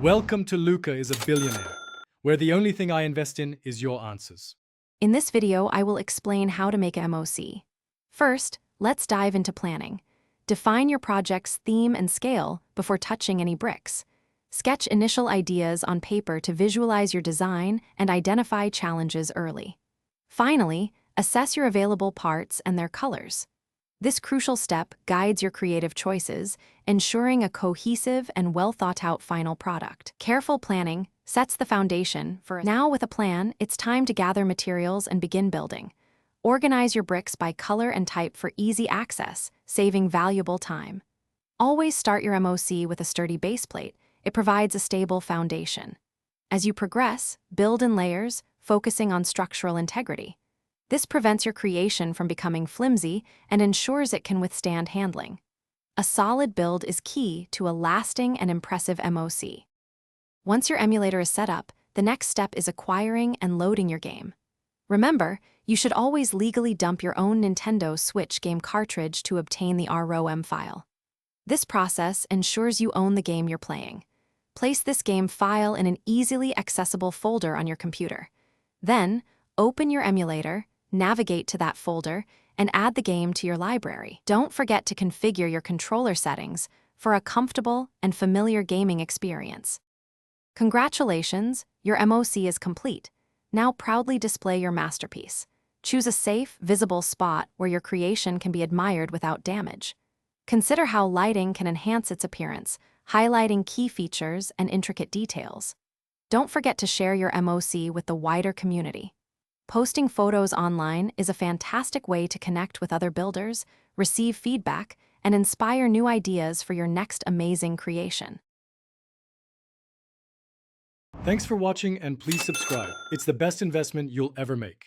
Welcome to Luca is a Billionaire, where the only thing I invest in is your answers. In this video, I will explain how to make a MOC. First, let's dive into planning. Define your project's theme and scale before touching any bricks. Sketch initial ideas on paper to visualize your design and identify challenges early. Finally, assess your available parts and their colors. This crucial step guides your creative choices, ensuring a cohesive and well-thought-out final product. Careful planning sets the foundation for Now with a plan, it's time to gather materials and begin building. Organize your bricks by color and type for easy access, saving valuable time. Always start your MOC with a sturdy base plate. It provides a stable foundation. As you progress, build in layers, focusing on structural integrity. This prevents your creation from becoming flimsy and ensures it can withstand handling. A solid build is key to a lasting and impressive MOC. Once your emulator is set up, the next step is acquiring and loading your game. Remember, you should always legally dump your own Nintendo Switch game cartridge to obtain the ROM file. This process ensures you own the game you're playing. Place this game file in an easily accessible folder on your computer. Then, open your emulator, navigate to that folder, and add the game to your library. Don't forget to configure your controller settings for a comfortable and familiar gaming experience. Congratulations, your MOC is complete. Now proudly display your masterpiece. Choose a safe, visible spot where your creation can be admired without damage. Consider how lighting can enhance its appearance, highlighting key features and intricate details. Don't forget to share your MOC with the wider community. Posting photos online is a fantastic way to connect with other builders, receive feedback, and inspire new ideas for your next amazing creation. Thanks for watching and please subscribe. It's the best investment you'll ever make.